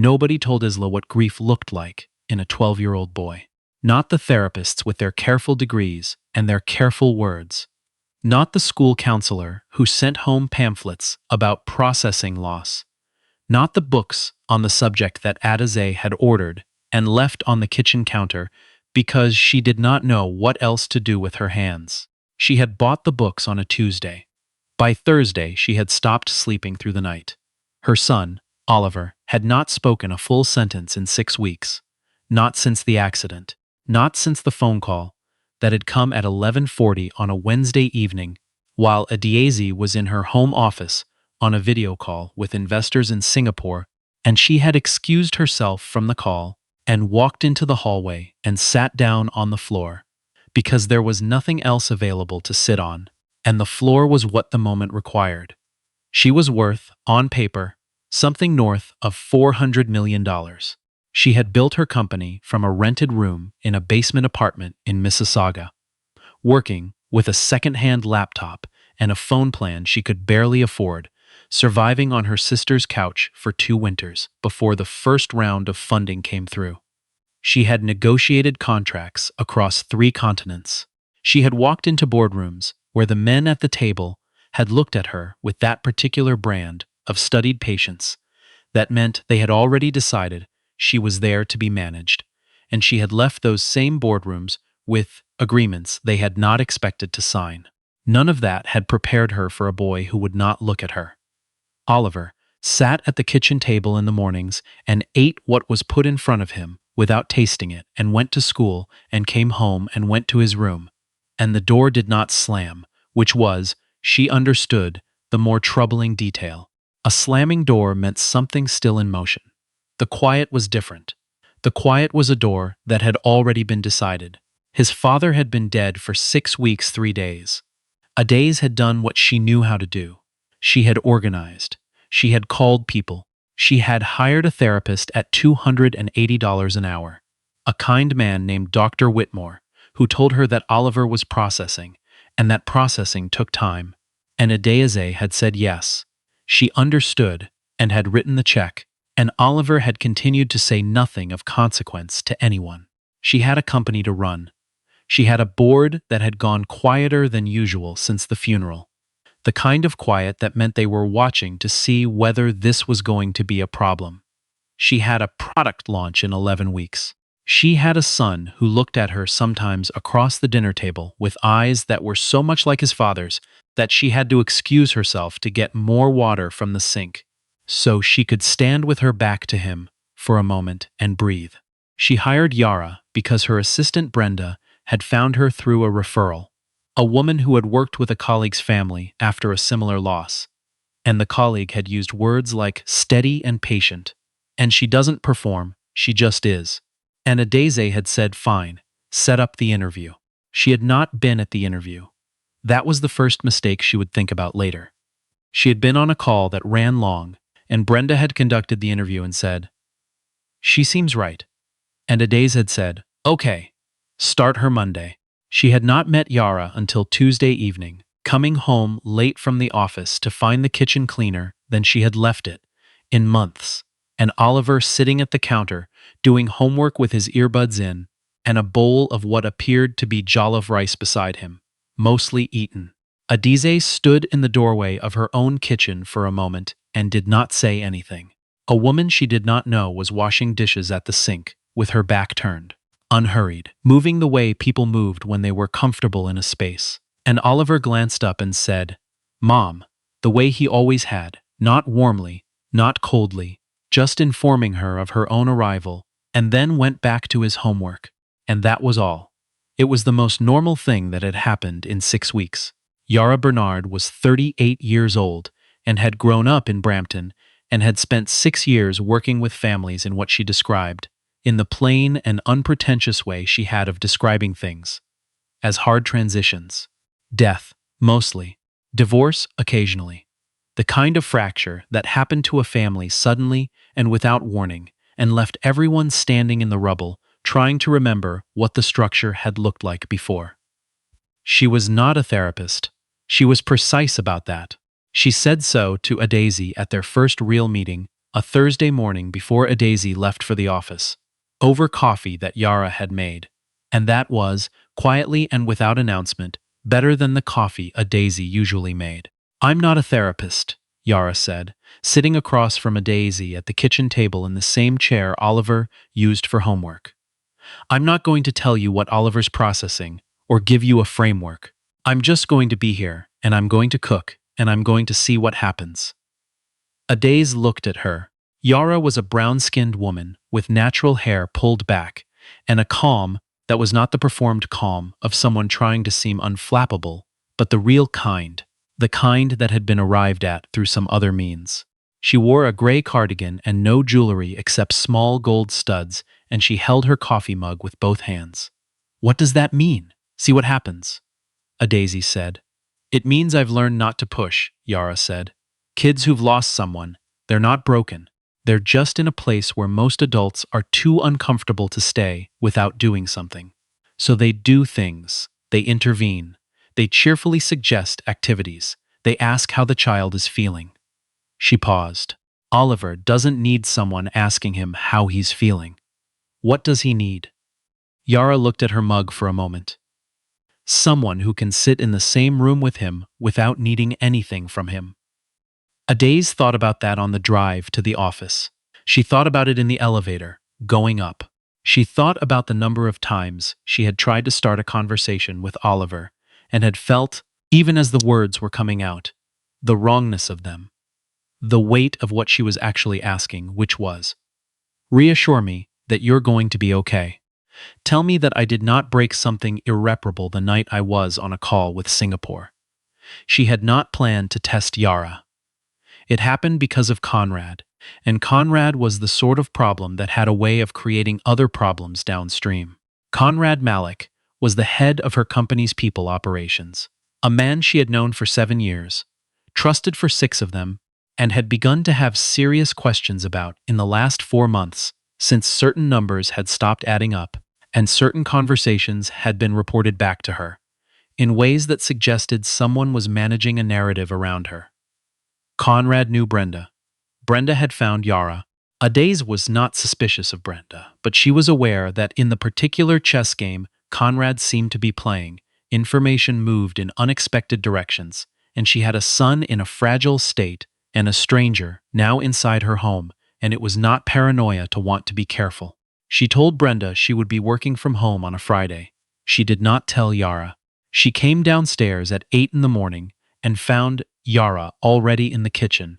Nobody told Isla what grief looked like in a 12-year-old boy. Not the therapists with their careful degrees and their careful words. Not the school counselor who sent home pamphlets about processing loss. Not the books on the subject that Adaeze had ordered and left on the kitchen counter because she did not know what else to do with her hands. She had bought the books on a Tuesday. By Thursday, she had stopped sleeping through the night. Her son, Oliver, had not spoken a full sentence in 6 weeks. Not since the accident. Not since the phone call that had come at 11:40 on a Wednesday evening while Adaeze was in her home office on a video call with investors in Singapore, and she had excused herself from the call and walked into the hallway and sat down on the floor because there was nothing else available to sit on, and the floor was what the moment required. She was worth, on paper, something north of $400 million. She had built her company from a rented room in a basement apartment in Mississauga, working with a second-hand laptop and a phone plan she could barely afford, surviving on her sister's couch for 2 winters before the first round of funding came through. She had negotiated contracts across 3 continents. She had walked into boardrooms where the men at the table had looked at her with that particular brand of studied patience. That meant they had already decided she was there to be managed, and she had left those same boardrooms with agreements they had not expected to sign. None of that had prepared her for a boy who would not look at her. Oliver sat at the kitchen table in the mornings and ate what was put in front of him without tasting it, and went to school and came home and went to his room. And the door did not slam, which was, she understood, the more troubling detail. A slamming door meant something still in motion. The quiet was different. The quiet was a door that had already been decided. His father had been dead for 6 weeks, 3 days. Adaeze had done what she knew how to do. She had organized. She had called people. She had hired a therapist at $280 an hour. A kind man named Dr. Whitmore, who told her that Oliver was processing, and that processing took time. And Adaeze had said yes. She understood and had written the check, and Oliver had continued to say nothing of consequence to anyone. She had a company to run. She had a board that had gone quieter than usual since the funeral. The kind of quiet that meant they were watching to see whether this was going to be a problem. She had a product launch in 11 weeks. She had a son who looked at her sometimes across the dinner table with eyes that were so much like his father's that she had to excuse herself to get more water from the sink so she could stand with her back to him for a moment and breathe. She hired Yara because her assistant Brenda had found her through a referral, a woman who had worked with a colleague's family after a similar loss, and the colleague had used words like steady and patient, and she doesn't perform, she just is. And Adaeze had said fine, set up the interview. She had not been at the interview. That was the first mistake she would think about later. She had been on a call that ran long, and Brenda had conducted the interview and said, "She seems right." And Adaeze had said, "Okay, start her Monday." She had not met Yara until Tuesday evening, coming home late from the office to find the kitchen cleaner than she had left it in months, and Oliver sitting at the counter doing homework with his earbuds in, and a bowl of what appeared to be jollof rice beside him, mostly eaten. Adaeze stood in the doorway of her own kitchen for a moment and did not say anything. A woman she did not know was washing dishes at the sink, with her back turned, unhurried, moving the way people moved when they were comfortable in a space. And Oliver glanced up and said, "Mom," the way he always had, not warmly, not coldly, just informing her of her own arrival, and then went back to his homework. And that was all. It was the most normal thing that had happened in 6 weeks. Yara Bernard was 38 years old and had grown up in Brampton and had spent 6 years working with families in what she described, in the plain and unpretentious way she had of describing things, as hard transitions. Death, mostly. Divorce, occasionally. The kind of fracture that happened to a family suddenly and without warning and left everyone standing in the rubble, trying to remember what the structure had looked like before. She was not a therapist. She was precise about that. She said so to Adaeze at their first real meeting a Thursday morning before Adaeze left for the office, over coffee that Yara had made. And that was, quietly and without announcement, better than the coffee Adaeze usually made. "I'm not a therapist," Yara said, sitting across from Adaeze at the kitchen table in the same chair Oliver used for homework. "I'm not going to tell you what Oliver's processing, or give you a framework. I'm just going to be here, and I'm going to cook, and I'm going to see what happens." Adaeze looked at her. Yara was a brown-skinned woman with natural hair pulled back, and a calm that was not the performed calm of someone trying to seem unflappable, but the real kind, the kind that had been arrived at through some other means. She wore a gray cardigan and no jewelry except small gold studs, and she held her coffee mug with both hands. "What does that mean? See what happens," Adaeze said. "It means I've learned not to push," Yara said. "Kids who've lost someone, they're not broken. They're just in a place where most adults are too uncomfortable to stay without doing something. So they do things, they intervene, they cheerfully suggest activities, they ask how the child is feeling." She paused. Oliver doesn't need someone asking him how he's feeling. What does he need? Yara looked at her mug for a moment. Someone who can sit in the same room with him without needing anything from him. Adaeze thought about that on the drive to the office. She thought about it in the elevator, going up. She thought about the number of times she had tried to start a conversation with Oliver and had felt, even as the words were coming out, the wrongness of them. The weight of what she was actually asking, which was, "Reassure me that you're going to be okay. Tell me that I did not break something irreparable the night I was on a call with Singapore." She had not planned to test Yara. It happened because of Conrad, and Conrad was the sort of problem that had a way of creating other problems downstream. Conrad Malik was the head of her company's people operations, a man she had known for 7 years, trusted for 6 of them, and had begun to have serious questions about in the last 4 months, since certain numbers had stopped adding up, and certain conversations had been reported back to her, in ways that suggested someone was managing a narrative around her. Conrad knew Brenda. Brenda had found Yara. Adaeze was not suspicious of Brenda, but she was aware that in the particular chess game Conrad seemed to be playing, information moved in unexpected directions, and she had a son in a fragile state and a stranger now inside her home, and it was not paranoia to want to be careful. She told Brenda she would be working from home on a Friday. She did not tell Yara. She came downstairs at 8 in the morning and found Yara already in the kitchen,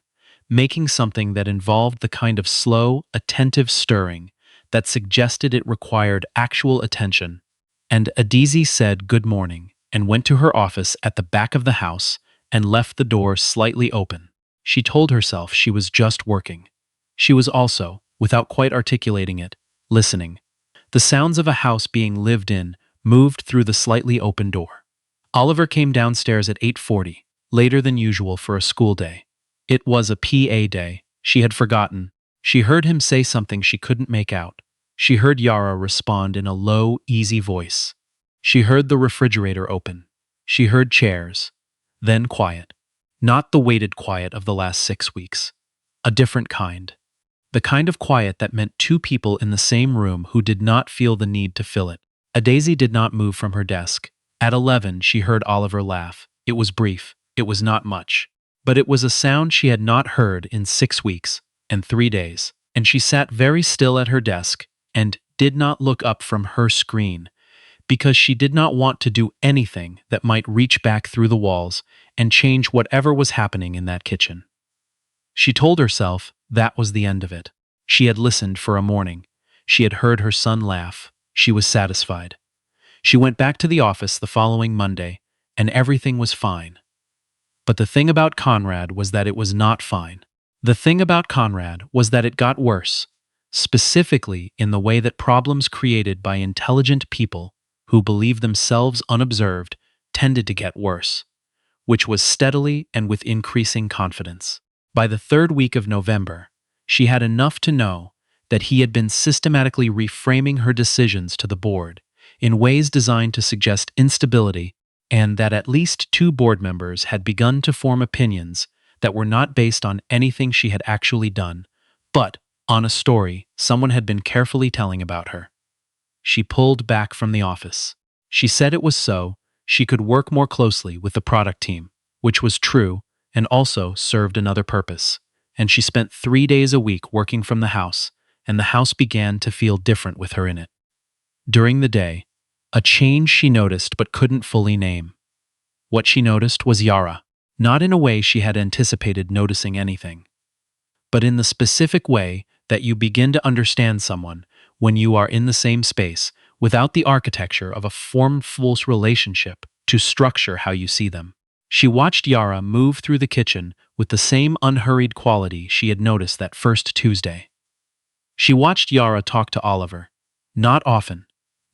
making something that involved the kind of slow, attentive stirring that suggested it required actual attention. And Adaeze said good morning and went to her office at the back of the house and left the door slightly open. She told herself she was just working. She was also, without quite articulating it, listening. The sounds of a house being lived in moved through the slightly open door. Oliver came downstairs at 8:40, later than usual for a school day. It was a PA day. She had forgotten. She heard him say something she couldn't make out. She heard Yara respond in a low, easy voice. She heard the refrigerator open. She heard chairs. Then quiet. Not the weighted quiet of the last 6 weeks. A different kind. The kind of quiet that meant 2 people in the same room who did not feel the need to fill it. Adaeze did not move from her desk. At 11, she heard Oliver laugh. It was brief. It was not much. But it was a sound she had not heard in 6 weeks and 3 days, and she sat very still at her desk and did not look up from her screen, because she did not want to do anything that might reach back through the walls and change whatever was happening in that kitchen. She told herself that was the end of it. She had listened for a morning. She had heard her son laugh. She was satisfied. She went back to the office the following Monday, and everything was fine. But the thing about Conrad was that it was not fine. The thing about Conrad was that it got worse, specifically in the way that problems created by intelligent people who believed themselves unobserved tended to get worse, which was steadily and with increasing confidence. By the 3rd week of November, she had enough to know that he had been systematically reframing her decisions to the board in ways designed to suggest instability, and that at least 2 board members had begun to form opinions that were not based on anything she had actually done, but on a story someone had been carefully telling about her. She pulled back from the office. She said it was so she could work more closely with the product team, which was true and also served another purpose. And she spent 3 days a week working from the house, and the house began to feel different with her in it. During the day, a change she noticed but couldn't fully name. What she noticed was Yara, not in a way she had anticipated noticing anything, but in the specific way that you begin to understand someone when you are in the same space without the architecture of a formful relationship to structure how you see them. She watched Yara move through the kitchen with the same unhurried quality she had noticed that first Tuesday. She watched Yara talk to Oliver, not often,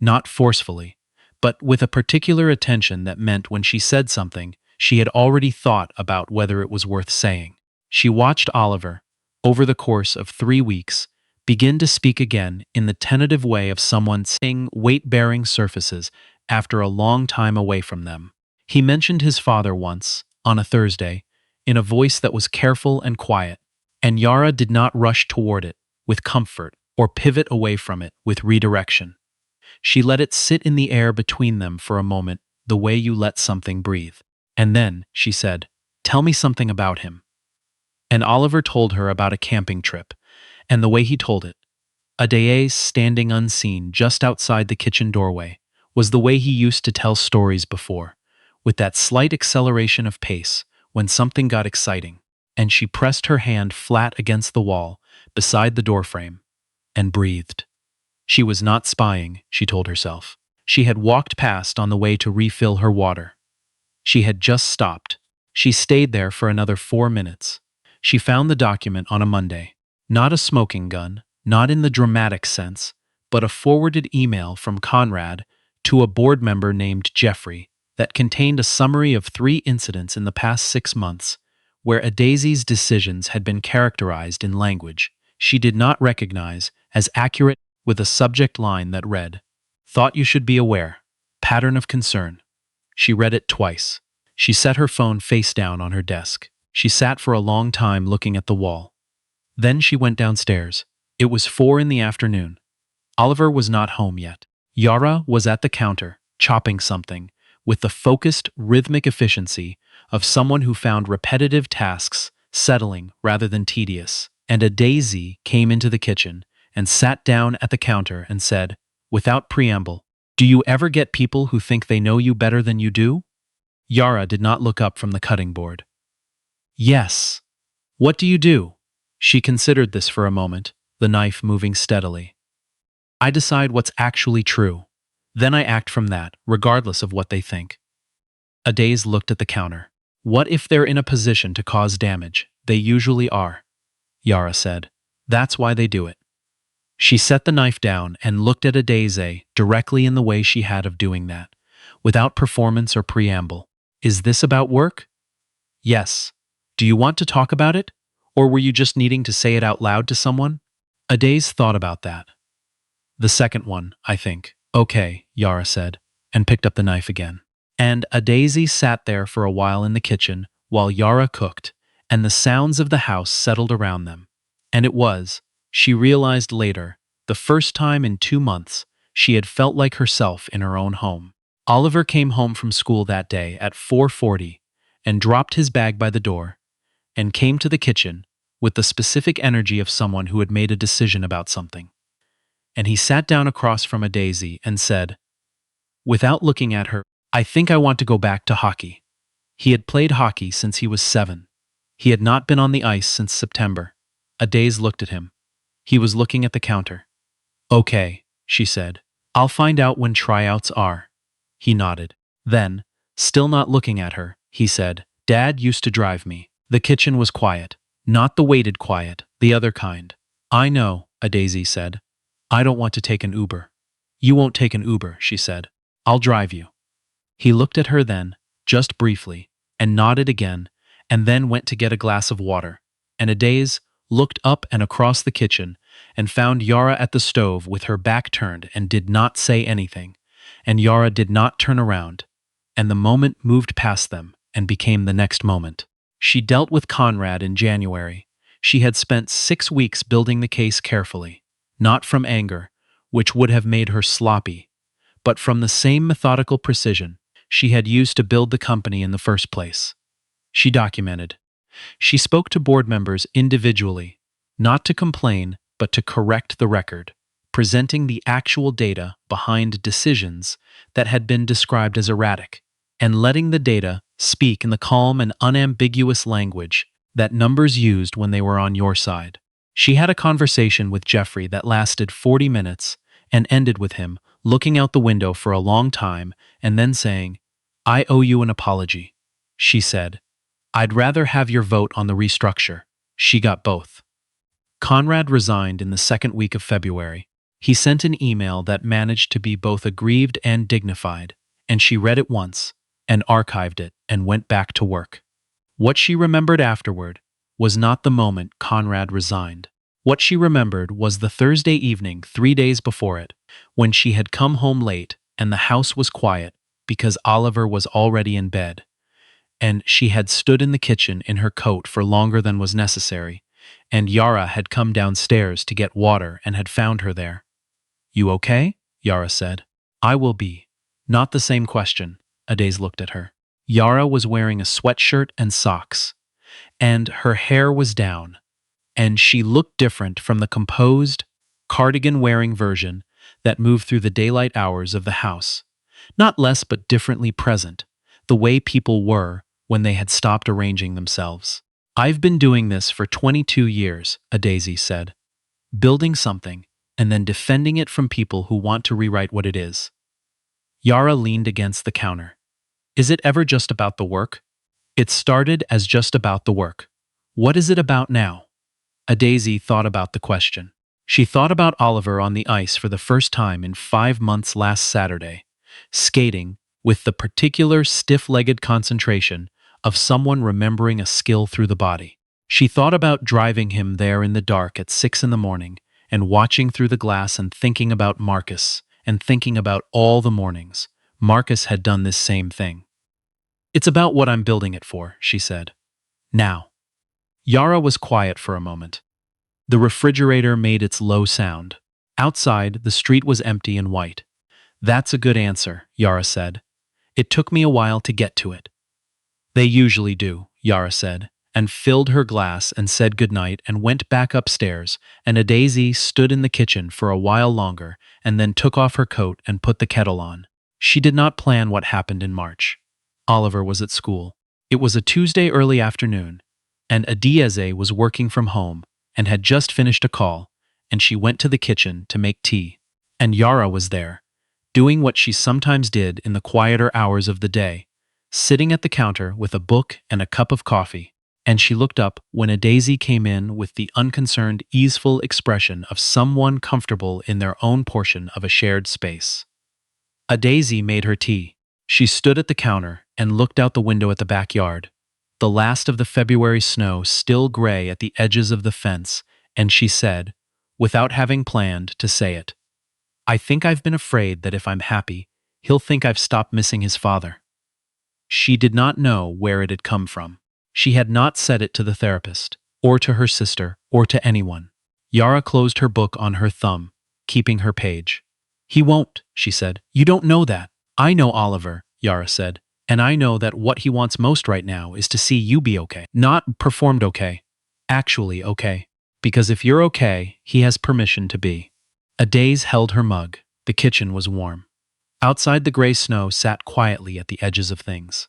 not forcefully, but with a particular attention that meant when she said something, she had already thought about whether it was worth saying. She watched Oliver, over the course of 3 weeks, begin to speak again in the tentative way of someone seeing weight-bearing surfaces after a long time away from them. He mentioned his father once, on a Thursday, in a voice that was careful and quiet, and Yara did not rush toward it with comfort or pivot away from it with redirection. She let it sit in the air between them for a moment, the way you let something breathe. And then, she said, "Tell me something about him." And Oliver told her about a camping trip, and the way he told it, Adaeze standing unseen just outside the kitchen doorway, was the way he used to tell stories before, with that slight acceleration of pace when something got exciting, and she pressed her hand flat against the wall beside the doorframe and breathed. She was not spying, she told herself. She had walked past on the way to refill her water. She had just stopped. She stayed there for another 4 minutes. She found the document on a Monday. Not a smoking gun, not in the dramatic sense, but a forwarded email from Conrad to a board member named Jeffrey that contained a summary of 3 incidents in the past 6 months where Adaeze's decisions had been characterized in language she did not recognize as accurate, with a subject line that read, "Thought you should be aware. Pattern of concern." She read it twice. She set her phone face down on her desk. She sat for a long time looking at the wall. Then she went downstairs. It was 4 in the afternoon. Oliver was not home yet. Yara was at the counter, chopping something, with the focused, rhythmic efficiency of someone who found repetitive tasks settling rather than tedious. And Adaeze came into the kitchen and sat down at the counter and said, without preamble, "Do you ever get people who think they know you better than you do?" Yara did not look up from the cutting board. "Yes. What do you do?" She considered this for a moment, the knife moving steadily. "I decide what's actually true. Then I act from that, regardless of what they think." Adaeze looked at the counter. "What if they're in a position to cause damage? They usually are," Yara said. "That's why they do it." She set the knife down and looked at Adaeze directly in the way she had of doing that, without performance or preamble. "Is this about work?" "Yes. Do you want to talk about it? Or were you just needing to say it out loud to someone?" Adaeze thought about that. "The second one, I think." "Okay," Yara said, and picked up the knife again. And Adaeze sat there for a while in the kitchen while Yara cooked, and the sounds of the house settled around them. And it was, she realized later, the first time in 2 months she had felt like herself in her own home. Oliver came home from school that day at 4:40 and dropped his bag by the door and came to the kitchen with the specific energy of someone who had made a decision about something. And he sat down across from Adaeze and said, without looking at her, "I think I want to go back to hockey." He had played hockey since he was 7. He had not been on the ice since September. Adaeze looked at him. He was looking at the counter. "Okay," she said. "I'll find out when tryouts are." He nodded. Then, still not looking at her, he said, "Dad used to drive me." The kitchen was quiet. Not the weighted quiet, the other kind. "I know," Adaeze said. "I don't want to take an Uber." "You won't take an Uber," she said. "I'll drive you." He looked at her then, just briefly, and nodded again, and then went to get a glass of water. And Adaeze looked up and across the kitchen and found Yara at the stove with her back turned and did not say anything, and Yara did not turn around, and the moment moved past them and became the next moment. She dealt with Conrad in January. She had spent 6 weeks building the case carefully, not from anger, which would have made her sloppy, but from the same methodical precision she had used to build the company in the first place. She documented. She spoke to board members individually, not to complain, but to correct the record, presenting the actual data behind decisions that had been described as erratic, and letting the data speak in the calm and unambiguous language that numbers used when they were on your side. She had a conversation with Jeffrey that lasted 40 minutes and ended with him looking out the window for a long time and then saying, "I owe you an apology," she said. "I'd rather have your vote on the restructure." She got both. Conrad resigned in the second week of February. He sent an email that managed to be both aggrieved and dignified, and she read it once, and archived it, and went back to work. What she remembered afterward was not the moment Conrad resigned. What she remembered was the Thursday evening 3 days before it, when she had come home late and the house was quiet because Oliver was already in bed, and she had stood in the kitchen in her coat for longer than was necessary, and Yara had come downstairs to get water and had found her there. "You okay?" Yara said. "I will be." Not the same question. Adaeze looked at her. Yara was wearing a sweatshirt and socks, and her hair was down, and she looked different from the composed, cardigan-wearing version that moved through the daylight hours of the house. Not less but differently present, the way people were when they had stopped arranging themselves. "I've been doing this for 22 years, Adaeze said. Building something, and then defending it from people who want to rewrite what it is." Yara leaned against the counter. "Is it ever just about the work?" "It started as just about the work. What is it about now?" Adaeze thought about the question. She thought about Oliver on the ice for the first time in 5 months last Saturday, skating with the particular stiff-legged concentration of someone remembering a skill through the body. She thought about driving him there in the dark at 6 in the morning and watching through the glass and thinking about Marcus and thinking about all the mornings Marcus had done this same thing. "It's about what I'm building it for," she said. "Now." Yara was quiet for a moment. The refrigerator made its low sound. Outside, the street was empty and white. "That's a good answer," Yara said. "It took me a while to get to it." "They usually do," Yara said, and filled her glass and said goodnight and went back upstairs, and Adaeze stood in the kitchen for a while longer and then took off her coat and put the kettle on. She did not plan what happened in March. Oliver was at school. It was a Tuesday early afternoon, and Adaeze was working from home and had just finished a call, and she went to the kitchen to make tea. And Yara was there, doing what she sometimes did in the quieter hours of the day, sitting at the counter with a book and a cup of coffee, and she looked up when Adaeze came in with the unconcerned, easeful expression of someone comfortable in their own portion of a shared space. Adaeze made her tea. She stood at the counter and looked out the window at the backyard, the last of the February snow still gray at the edges of the fence, and she said, without having planned to say it, "I think I've been afraid that if I'm happy, he'll think I've stopped missing his father." She did not know where it had come from. She had not said it to the therapist, or to her sister, or to anyone. Yara closed her book on her thumb, keeping her page. "He won't," she said. "You don't know that." "I know Oliver," Yara said, "and I know that what he wants most right now is to see you be okay. Not performed okay. Actually okay. Because if you're okay, he has permission to be." Adaeze held her mug. The kitchen was warm. Outside, the gray snow sat quietly at the edges of things.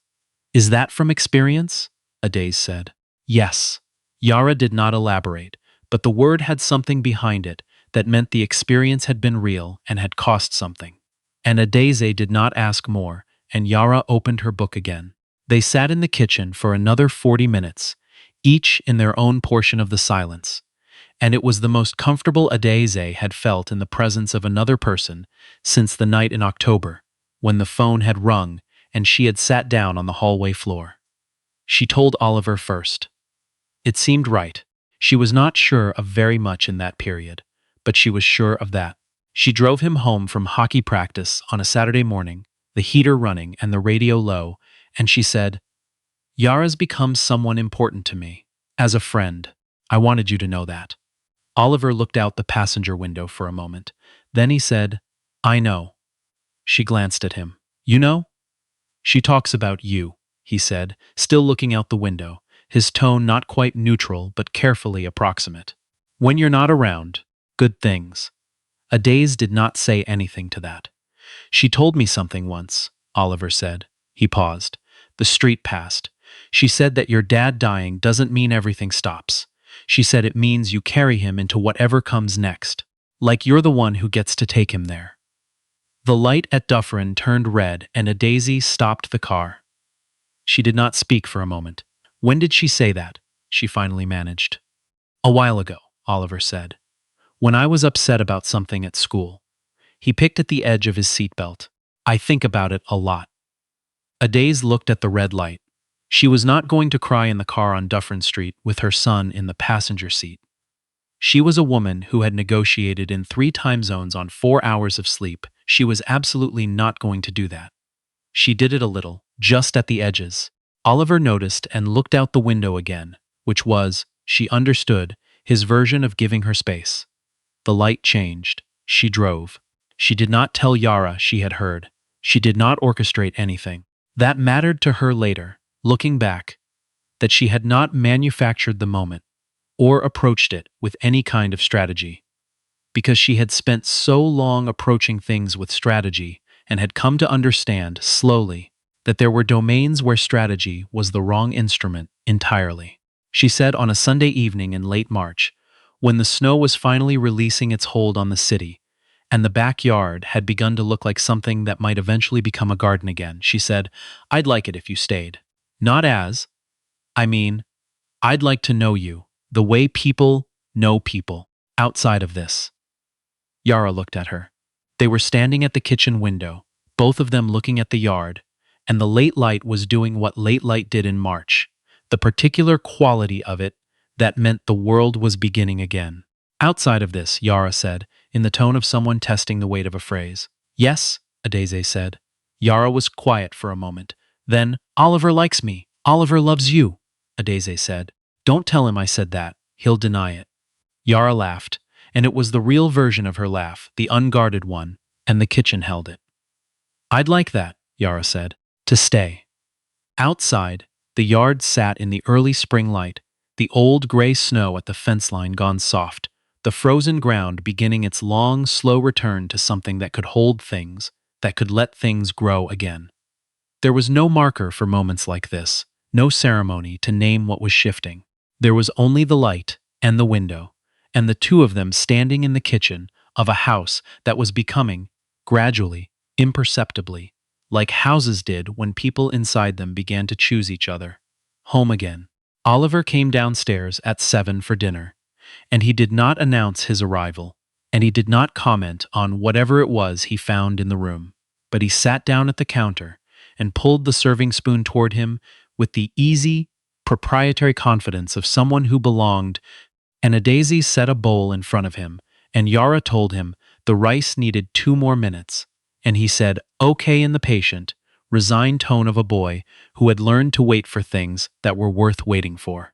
"Is that from experience?" Adaeze said. "Yes." Yara did not elaborate, but the word had something behind it that meant the experience had been real and had cost something. And Adaeze did not ask more, and Yara opened her book again. They sat in the kitchen for another 40 minutes, each in their own portion of the silence, and it was the most comfortable Adaeze had felt in the presence of another person since the night in October, when the phone had rung and she had sat down on the hallway floor. She told Oliver first. It seemed right. She was not sure of very much in that period, but she was sure of that. She drove him home from hockey practice on a Saturday morning, the heater running and the radio low, and she said, "Yara's become someone important to me, as a friend. I wanted you to know that. Oliver looked out the passenger window for a moment. Then he said, I know. She glanced at him. You know? She talks about you, he said, still looking out the window, his tone not quite neutral but carefully approximate. When you're not around, good things. Adaeze did not say anything to that. She told me something once, Oliver said. He paused. The street passed. She said that your dad dying doesn't mean everything stops. She said it means you carry him into whatever comes next. Like you're the one who gets to take him there. The light at Dufferin turned red and Adaeze stopped the car. She did not speak for a moment. When did she say that? She finally managed. A while ago, Oliver said. When I was upset about something at school. He picked at the edge of his seatbelt. I think about it a lot. Adaeze looked at the red light. She was not going to cry in the car on Dufferin Street with her son in the passenger seat. She was a woman who had negotiated in 3 time zones on 4 hours of sleep. She was absolutely not going to do that. She did it a little, just at the edges. Oliver noticed and looked out the window again, which was, she understood, his version of giving her space. The light changed. She drove. She did not tell Yara she had heard. She did not orchestrate anything. That mattered to her later, looking back, that she had not manufactured the moment or approached it with any kind of strategy. Because she had spent so long approaching things with strategy and had come to understand, slowly, that there were domains where strategy was the wrong instrument entirely. She said on a Sunday evening in late March, when the snow was finally releasing its hold on the city, and the backyard had begun to look like something that might eventually become a garden again, she said, I'd like it if you stayed. Not as. I mean, I'd like to know you, the way people know people, outside of this. Yara looked at her. They were standing at the kitchen window, both of them looking at the yard, and the late light was doing what late light did in March, the particular quality of it that meant the world was beginning again. Outside of this, Yara said, in the tone of someone testing the weight of a phrase. Yes, Adaeze said. Yara was quiet for a moment. Then, Oliver likes me. Oliver loves you, Adaeze said. Don't tell him I said that. He'll deny it. Yara laughed, and it was the real version of her laugh, the unguarded one, and the kitchen held it. I'd like that, Yara said, to stay. Outside, the yard sat in the early spring light, the old gray snow at the fence line gone soft, the frozen ground beginning its long, slow return to something that could hold things, that could let things grow again. There was no marker for moments like this, no ceremony to name what was shifting. There was only the light and the window, and the two of them standing in the kitchen of a house that was becoming, gradually, imperceptibly, like houses did when people inside them began to choose each other. Home again. Oliver came downstairs at 7 for dinner, and he did not announce his arrival, and he did not comment on whatever it was he found in the room, but he sat down at the counter and pulled the serving spoon toward him with the easy, proprietary confidence of someone who belonged, and Adaeze set a bowl in front of him, and Yara told him the rice needed 2 more minutes, and he said, okay in the patient, resigned tone of a boy who had learned to wait for things that were worth waiting for.